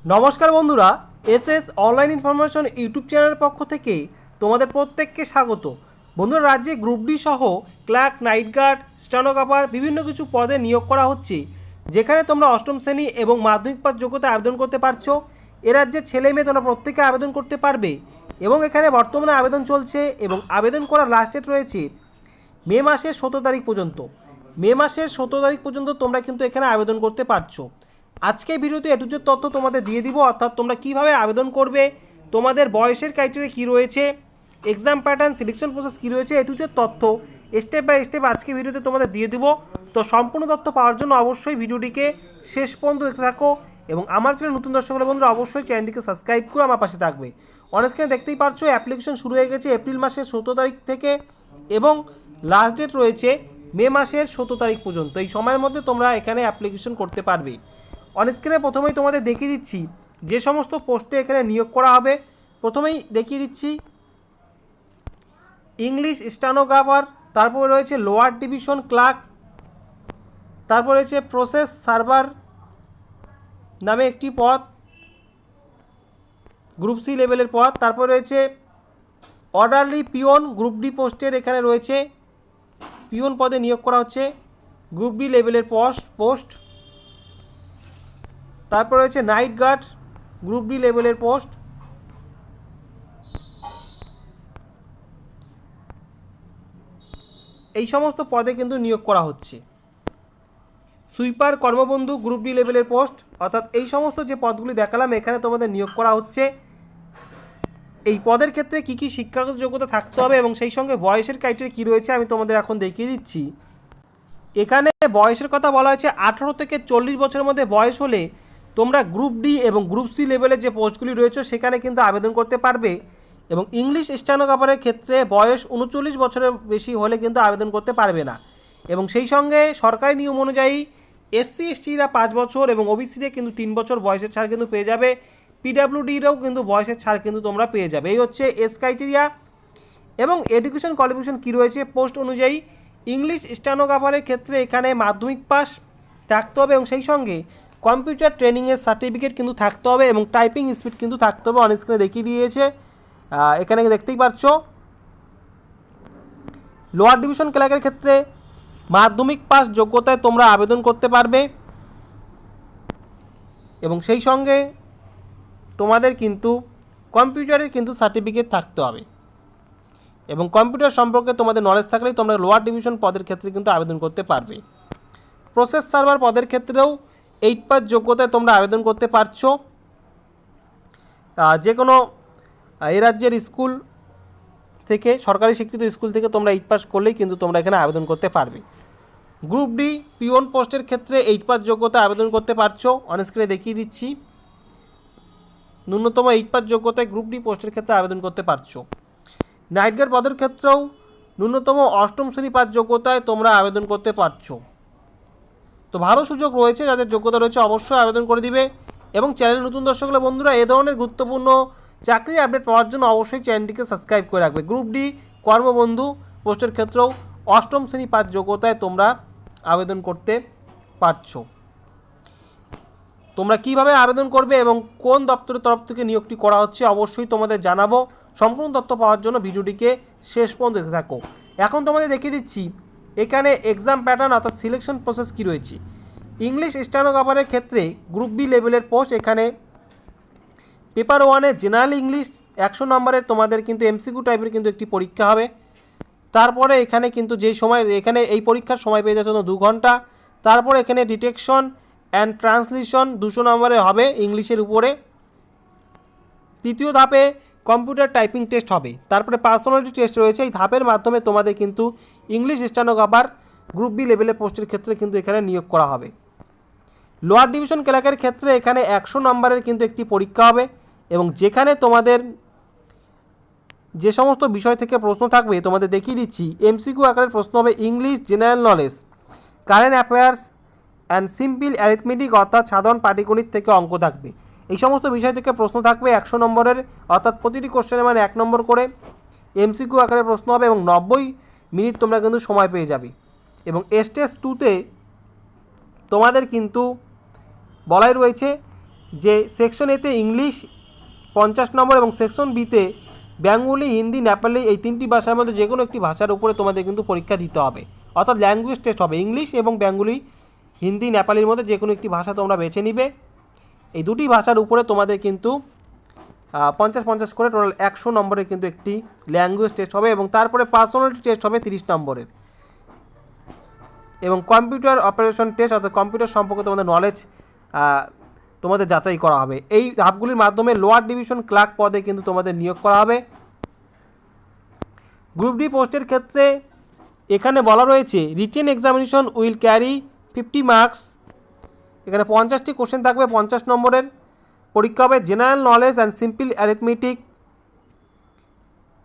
নমস্কার বন্ধুরা, SS online information YouTube চ্যানেলের পক্ষ থেকে তোমাদের প্রত্যেককে স্বাগত। বন্ধুরা, রাজ্যে গ্রুপ ডি সহ ক্লার্ক, নাইট গার্ড, স্টেনোগ্রাফার বিভিন্ন কিছু পদে নিয়োগ করা হচ্ছে, যেখানে তোমরা অষ্টম শ্রেণী এবং মাধ্যমিক পাস যোগ্যতা আবেদন করতে পারছো। এ রাজ্যের ছেলে মেয়ে তোমরা প্রত্যেকে আবেদন করতে পারবে এবং এখানে বর্তমানে আবেদন চলছে এবং আবেদন করার লাস্ট ডেট রয়েছে মে মাসের 17 তারিখ পর্যন্ত। মে মাসের 17 তারিখ পর্যন্ত তোমরা কিন্তু এখানে আবেদন করতে পারছো। আজকে ভিডিওতে এ টু জেড তথ্য তোমাদের দিয়ে দিব, অর্থাৎ তোমরা কিভাবে আবেদন করবে, তোমাদের বয়সের ক্রাইটেরিয়া কী রয়েছে, এক্সাম প্যাটার্ন, সিলেকশন প্রসেস কী রয়েছে, এ টু জেড তথ্য স্টেপ বাই স্টেপ আজকে ভিডিওতে তোমাদের দিয়ে দিব। তো সম্পূর্ণ তথ্য পাওয়ার জন্য অবশ্যই ভিডিওটিকে শেষ পর্যন্ত দেখতে থাকো এবং আমার চ্যানেল নতুন দর্শক হলে বন্ধুরা অবশ্যই চ্যানেলটিকে সাবস্ক্রাইব করে আমার পাশে থাকবে। অন স্ক্রিনে দেখতেই পারছো অ্যাপ্লিকেশন শুরু হয়ে গেছে এপ্রিল মাসের 17 তারিখ থেকে এবং লাস্ট ডেট রয়েছে মে মাসের 17 তারিখ পর্যন্ত। এই সময়ের মধ্যে তোমরা এখানে অ্যাপ্লিকেশন করতে পারবে। অন স্ক্রিনে প্রথমেই তোমাদের দেখিয়ে দিচ্ছি যে সমস্ত পোস্টে এখানে নিয়োগ করা হবে। প্রথমেই দেখিয়ে দিচ্ছি ইংলিশ স্টেনোগ্রাফার, তারপরে রয়েছে লোয়ার ডিভিশন ক্লার্ক, তারপর রয়েছে প্রসেস সার্ভার নামে একটি পদ, গ্রুপ সি লেভেলের পদ, তারপর রয়েছে অর্ডারলি পিওন, গ্রুপ ডি পোস্টের এখানে রয়েছে পিওন পদে নিয়োগ করা হচ্ছে, গ্রুপ ডি লেভেলের পোস্ট। তারপর রয়েছে নাইট গার্ড, গ্রুপ ডি লেভেলের পোস্ট। এই সমস্ত পদে কিন্তু নিয়োগ করা হচ্ছে। সুইপার, কর্মবন্ধু, গ্রুপ ডি লেভেলের পোস্ট, অর্থাৎ এই সমস্ত যে পদগুলি দেখালাম এখানে তোমাদের নিয়োগ করা হচ্ছে। এই পদের ক্ষেত্রে কী কী শিক্ষাগত যোগ্যতা থাকতে হবে এবং সেই সঙ্গে বয়সের ক্রাইটেরিয়া কী রয়েছে আমি তোমাদের এখন দেখিয়ে দিচ্ছি। এখানে বয়সের কথা বলা হয়েছে 18 থেকে 40 বছরের মধ্যে বয়স হলে তোমরা গ্রুপ ডি এবং গ্রুপ সি লেভেলের যে পোস্টগুলি রয়েছে সেখানে কিন্তু আবেদন করতে পারবে এবং ইংলিশ স্টেনোগ্রাফারের ক্ষেত্রে বয়স 39 বছরের বেশি হলে কিন্তু আবেদন করতে পারবে না। এবং সেই সঙ্গে সরকারি নিয়ম অনুযায়ী এসসি এসটিরা 5 বছর এবং ওবিসিতে কিন্তু 3 বছর বয়সের ছাড় কিন্তু পেয়ে যাবে। পিডাব্লিউডিরাও কিন্তু বয়সের ছাড় কিন্তু তোমরা পেয়ে যাবে। এই হচ্ছে এস ক্রাইটেরিয়া। এবং এডুকেশন কোয়ালিফিকেশন কী রয়েছে পোস্ট অনুযায়ী, ইংলিশ স্টেনোগ্রাফারের ক্ষেত্রে এখানে মাধ্যমিক পাস থাকতে হবে এবং সেই সঙ্গে কম্পিউটার ট্রেনিংয়ের সার্টিফিকেট কিন্তু থাকতে হবে এবং টাইপিং স্পিড কিন্তু থাকতে হবে। অন স্ক্রিনে দেখিয়ে দিয়েছে, এখানে দেখতেই পাচ্ছ। লোয়ার ডিভিশন ক্লার্কের ক্ষেত্রে মাধ্যমিক পাস যোগ্যতায় তোমরা আবেদন করতে পারবে এবং সেই সঙ্গে তোমাদের কিন্তু কম্পিউটারের কিন্তু সার্টিফিকেট থাকতে হবে এবং কম্পিউটার সম্পর্কে তোমাদের নলেজ থাকলেই তোমরা লোয়ার ডিভিশন পদের ক্ষেত্রে কিন্তু আবেদন করতে পারবে। প্রসেস সার্ভার পদের ক্ষেত্রেও 8 পাস যোগ্যতায় তোমরা আবেদন করতে পারছো। যে কোনো এই রাজ্যের স্কুল থেকে, সরকারি স্বীকৃত স্কুল থেকে তোমরা 8 পাস করলেই কিন্তু তোমরা এখানে আবেদন করতে পারবে। গ্রুপ ডি পিওন পোস্টের ক্ষেত্রে 8 পাস যোগ্যতা আবেদন করতে পারছো। অন স্ক্রিনে দেখিয়ে দিচ্ছি, ন্যূনতম 8 পাস যোগ্যতায় গ্রুপ ডি পোস্টের ক্ষেত্রে আবেদন করতে পারছো। নাইট গার্ড পদের ক্ষেত্রেও ন্যূনতম 8ম শ্রেণী পাস যোগ্যতায় তোমরা আবেদন করতে পারছো। তো ভালো সুযোগ রয়েছে, যাদের যোগ্যতা রয়েছে অবশ্যই আবেদন করে দিবে এবং চ্যানেল নতুন দর্শক হলে বন্ধুরা এ ধরনের গুরুত্বপূর্ণ চাকরি আপডেট পাওয়ার জন্য অবশ্যই চ্যানেলটিকে সাবস্ক্রাইব করে রাখবে। গ্রুপ ডি কর্মবন্ধু পোস্টের ক্ষেত্রেও 8ম শ্রেণী পাস যোগ্যতায় তোমরা আবেদন করতে পারছো। তোমরা কিভাবে আবেদন করবে এবং কোন দপ্তরের তরফ থেকে নিয়োগটি করা হচ্ছে অবশ্যই তোমাদের জানাবো। সম্পূর্ণ তথ্য পাওয়ার জন্য ভিডিওটিকে শেষ পর্যন্ত দেখতে থাকো। এখন তোমাদের দেখিয়ে দিচ্ছি এখানে এক্সাম প্যাটার্ন অর্থাৎ সিলেকশন প্রসেস কী রয়েছে। ইংলিশ স্টেনোগ্রাফারের ক্ষেত্রে গ্রুপ বি লেভেলের পোস্ট, এখানে পেপার 1-এ জেনারেল ইংলিশ 100 নম্বরের তোমাদের কিন্তু এমসিকিউ টাইপের কিন্তু একটি পরীক্ষা হবে। তারপরে এখানে কিন্তু যেই সময় এখানে এই পরীক্ষার সময় পেয়ে যাচ্ছে 2 ঘন্টা। তারপরে এখানে ডিটেকশন অ্যান্ড ট্রান্সলেশন 200 নম্বরে হবে ইংলিশের উপরে। তৃতীয় ধাপে কম্পিউটার টাইপিং টেস্ট হবে। তারপরে পার্সোনালিটি টেস্ট রয়েছে। এই ধাপের মাধ্যমে তোমাদের কিন্তু ইংলিশ স্টেনোগ্রাফার গ্রুপ বি লেভেলের পোস্টের ক্ষেত্রে কিন্তু এখানে নিয়োগ করা হবে। লোয়ার ডিভিশন ক্লার্কের ক্ষেত্রে এখানে 100 নম্বরের কিন্তু একটি পরীক্ষা হবে এবং যেখানে তোমাদের যে সমস্ত বিষয় থেকে প্রশ্ন থাকবে তোমাদের দেখিয়ে দিচ্ছি। এমসিকিউ আকারের প্রশ্ন হবে English, general knowledge, current affairs and simple arithmetic অর্থাৎ সাধারণ পাটিগণিত থেকে অঙ্ক থাকবে। এই সমস্ত বিষয় থেকে প্রশ্ন থাকবে 100 নম্বরের, অর্থাৎ প্রতিটি কোশ্চেনে মানে 1 নম্বর করে এমসিকিউ আকারে প্রশ্ন হবে এবং 90 মিনিট তোমরা কিন্তু সময় পেয়ে যাবে। এবং স্টেজ 2-তে তোমাদের কিন্তু বলাই রয়েছে যে সেকশন এতে ইংলিশ 50 নম্বর এবং সেকশন বিতে বেঙ্গলি, হিন্দি, নেপালি এই 3টি ভাষার মধ্যে যে কোনো একটি ভাষার উপরে তোমাদের কিন্তু পরীক্ষা দিতে হবে, অর্থাৎ ল্যাঙ্গুয়েজ টেস্ট হবে। ইংলিশ এবং বেঙ্গলি, হিন্দি, নেপালির মধ্যে যে কোনো একটি ভাষা তোমরা বেছে নিবে। এই দুটি ভাষার উপরে তোমাদের কিন্তু 50-50 করে টোটাল 100 নম্বরের কিন্তু একটি ল্যাঙ্গুয়েজ টেস্ট হবে এবং তারপরে পার্সোনালিটি টেস্ট হবে 30 নম্বরের এবং কম্পিউটার অপারেশন টেস্ট অর্থাৎ কম্পিউটার সম্পর্কে তোমাদের নলেজ তোমাদের যাচাই করা হবে। এই ধাপগুলির মাধ্যমে লোয়ার ডিভিশন ক্লার্ক পদে কিন্তু তোমাদের নিয়োগ করা হবে। গ্রুপ ডি পোস্টের ক্ষেত্রে এখানে বলা রয়েছে written examination will carry 50 marks. এখানে 50টি কোশ্চেন থাকবে, 50 নম্বরের পরীক্ষা হবে। General knowledge and simple arithmetic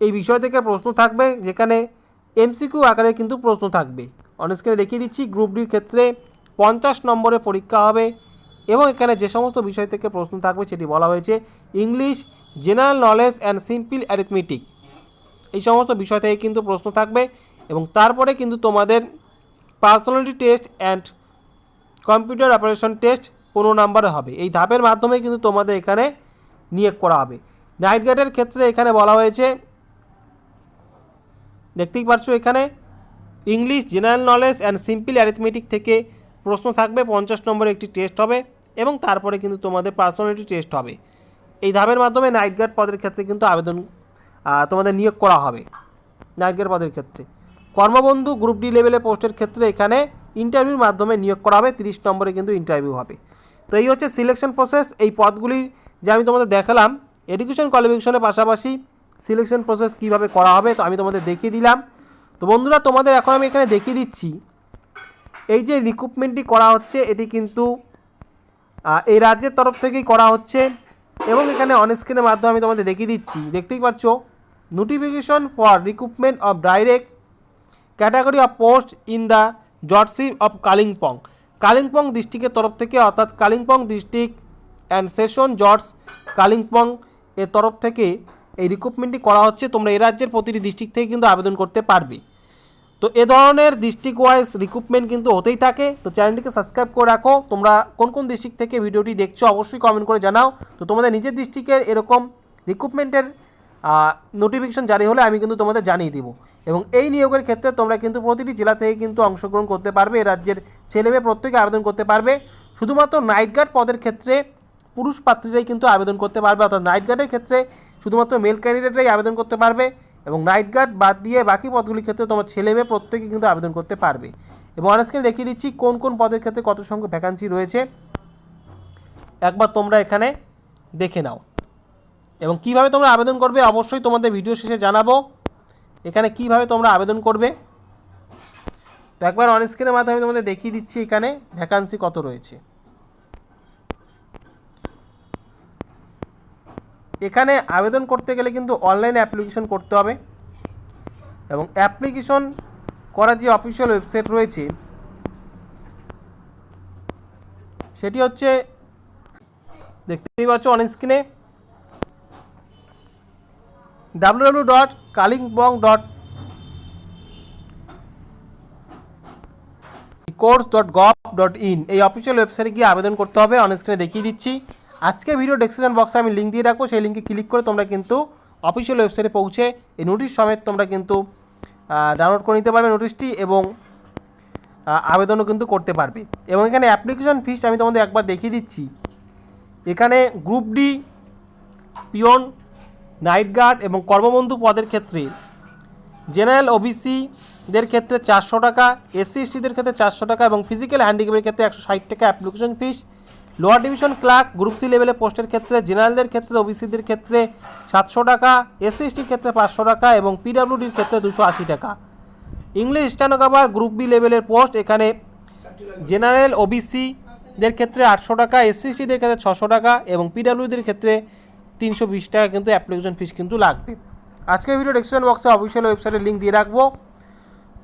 এই বিষয় থেকে প্রশ্ন থাকবে, যেখানে এমসিকিউ আকারে কিন্তু প্রশ্ন থাকবে। অনস্ক্রিনে দেখিয়ে দিচ্ছি, গ্রুপ ডির ক্ষেত্রে 50 নম্বরের পরীক্ষা হবে এবং এখানে যে সমস্ত বিষয় থেকে প্রশ্ন থাকবে সেটি বলা হয়েছে English, general knowledge and simple arithmetic এই সমস্ত বিষয় থেকে কিন্তু প্রশ্ন থাকবে এবং তারপরে কিন্তু তোমাদের personality test and computer operation test 15 নম্বরে হবে। এই ধাপের মাধ্যমে কিন্তু তোমাদের এখানে নিয়োগ করা হবে। নাইট গার্ডের ক্ষেত্রে এখানে বলা হয়েছে, দেখতেই পাচ্ছ এখানে English, general knowledge and simple arithmetic থেকে প্রশ্ন থাকবে, 50 নম্বরের একটি টেস্ট হবে এবং তারপরে কিন্তু তোমাদের পার্সোনালিটি টেস্ট হবে। এই ধাপের মাধ্যমে নাইট গার্ড পদের ক্ষেত্রে কিন্তু আবেদন তোমাদের নিয়োগ করা হবে। নাইট গার্ড পদের ক্ষেত্রে কর্মবন্ধু গ্রুপ ডি লেভেলের পোস্টের ক্ষেত্রে এখানে ইন্টারভিউর মাধ্যমে নিয়োগ করা হবে, 30 নম্বরে কিন্তু ইন্টারভিউ হবে। তো এই হচ্ছে সিলেকশন প্রসেস। এই পদগুলি যে আমি তোমাদের দেখালাম এডুকেশন কোয়ালিফিকেশনের পাশাপাশি সিলেকশন প্রসেস কীভাবে করা হবে তো আমি তোমাদের দেখিয়ে দিলাম। তো বন্ধুরা, তোমাদের এখন আমি এখানে দেখিয়ে দিচ্ছি এই যে রিক্রুটমেন্টটি করা হচ্ছে এটি কিন্তু এই রাজ্যের তরফ থেকেই করা হচ্ছে এবং এখানে অনস্ক্রিনের মাধ্যমে আমি তোমাদের দেখিয়ে দিচ্ছি, দেখতেই পাচ্ছ notification for recruitment of direct category of post in the judgeship of Kalimpong. Kalimpong ডিস্ট্রিক্টের তরফ থেকে, অর্থাৎ Kalimpong district and session judge Kalimpong এর তরফ থেকে এই রিক্রুটমেন্টটি করা হচ্ছে। তোমরা এই রাজ্যের প্রতিটি ডিস্ট্রিক্ট থেকে কিন্তু আবেদন করতে পারবে। তো এ ধরনের ডিস্ট্রিক্ট ওয়াইজ রিক্রুটমেন্ট কিন্তু হতেই থাকে। তো চ্যানেলটিকে সাবস্ক্রাইব করে রাখো। তোমরা কোন কোন ডিস্ট্রিক্ট থেকে ভিডিওটি দেখছো অবশ্যই কমেন্ট করে জানাও। তো তোমাদের নিজের ডিস্ট্রিক্টের এরকম রিক্রুটমেন্টের নোটিফিকেশন জারি হলে আমি কিন্তু তোমাদের জানিয়ে দিব এবং এই নিয়োগের ক্ষেত্রে তোমরা কিন্তু প্রতিটি জেলা থেকে কিন্তু অংশগ্রহণ করতে পারবে। এই রাজ্যের ছেলেমেয়ে প্রত্যেকে আবেদন করতে পারবে। শুধুমাত্র নাইট গার্ড পদের ক্ষেত্রে পুরুষ প্রার্থীরাই কিন্তু আবেদন করতে পারবে, অর্থাৎ নাইট গার্ডের ক্ষেত্রে শুধুমাত্র মেল ক্যান্ডিডেটরাই আবেদন করতে পারবে এবং নাইট গার্ড বাদ দিয়ে বাকি পদগুলির ক্ষেত্রে তোমার ছেলে মেয়ে প্রত্যেকে কিন্তু আবেদন করতে পারবে। এবং অনস্ক্রিনে দেখিয়ে দিচ্ছি কোন কোন পদের ক্ষেত্রে কত সংখ্যক ভ্যাকান্সি রয়েছে, একবার তোমরা এখানে দেখে নাও। এবং কিভাবে তোমরা আবেদন করবে অবশ্যই তোমাদের ভিডিও শেষে জানাবো এখানে কিভাবে তোমরা আবেদন করবে। তো একবার অনস্ক্রিনের মাধ্যমে তোমাদের দেখিয়ে দিচ্ছি এখানে ভ্যাকান্সি কত রয়েছে। এখানে আবেদন করতে গেলে কিন্তু অনলাইনে অ্যাপ্লিকেশন করতে হবে এবং অ্যাপ্লিকেশন করার যে অফিসিয়াল ওয়েবসাইট রয়েছে সেটি হচ্ছে, দেখতেই পাচ্ছ অনস্ক্রিনে, www.kalimpong.course.gov.in এই অফিসিয়াল ওয়েবসাইটে গিয়ে আবেদন করতে হবে। অনস্ক্রিনে দেখিয়ে দিচ্ছি। আজকে ভিডিও ডেসক্রিপশন বক্সে আমি লিঙ্ক দিয়ে রাখবো, সেই লিঙ্কে ক্লিক করে তোমরা কিন্তু অফিসিয়াল ওয়েবসাইটে পৌঁছে এই নোটিশ সমেত তোমরা কিন্তু ডাউনলোড করে নিতে পারবে নোটিশটি এবং আবেদনও কিন্তু করতে পারবে। এবং এখানে অ্যাপ্লিকেশন ফিস আমি তোমাদের একবার দেখিয়ে দিচ্ছি। এখানে group D, peon, night guard এবং কর্মবন্ধু পদের ক্ষেত্রে জেনারেল ওবিসিদের ক্ষেত্রে 400 টাকা, এসসি এসটিদের ক্ষেত্রে 400 টাকা এবং ফিজিক্যাল হ্যান্ডিক্যাপের ক্ষেত্রে 160 টাকা application fees. Lower division clerk group C লেভেলের পোস্টের ক্ষেত্রে জেনারেলদের ক্ষেত্রে, ওবিসিদের ক্ষেত্রে 700 টাকা, এসসি এসটির ক্ষেত্রে 500 টাকা এবং পিডাব্লিউডির ক্ষেত্রে 280 টাকা। ইংলিশ স্টেনোগ্রাফার গ্রুপ বি লেভেলের পোস্ট, এখানে জেনারেল ওবিসিদের ক্ষেত্রে 800 টাকা, এসসি এসটিদের ক্ষেত্রে 600 টাকা এবং পিডাব্লিউডির ক্ষেত্রে 320 টাকা কিন্তু অ্যাপ্লিকেশন ফিস কিন্তু লাগবে। আজকের ভিডিও ডেসক্রিপশন বক্সে অফিসিয়াল ওয়েবসাইটের লিঙ্ক দিয়ে রাখবো।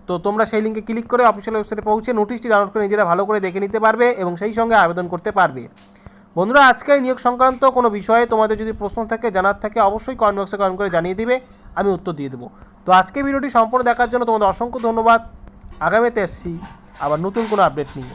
তো তোমরা সেই লিঙ্কে ক্লিক করে অফিসিয়াল ওয়েবসাইটে পৌঁছে নোটিশটি ডাউনলোড করে নিজেরা ভালো করে দেখে নিতে পারবে এবং সেই সঙ্গে আবেদন করতে পারবে। বন্ধুরা, আজকের নিয়োগ সংক্রান্ত কোনো বিষয়ে তোমাদের যদি প্রশ্ন থাকে, জানার থাকে অবশ্যই কমেন্ট বক্সে কমেন্ট করে জানিয়ে দিবে, আমি উত্তর দিয়ে দেবো। তো আজকে ভিডিওটি সম্পূর্ণ দেখার জন্য তোমাদের অসংখ্য ধন্যবাদ। আগামীতে এসছি আবার নতুন কোনো আপডেট নিয়ে।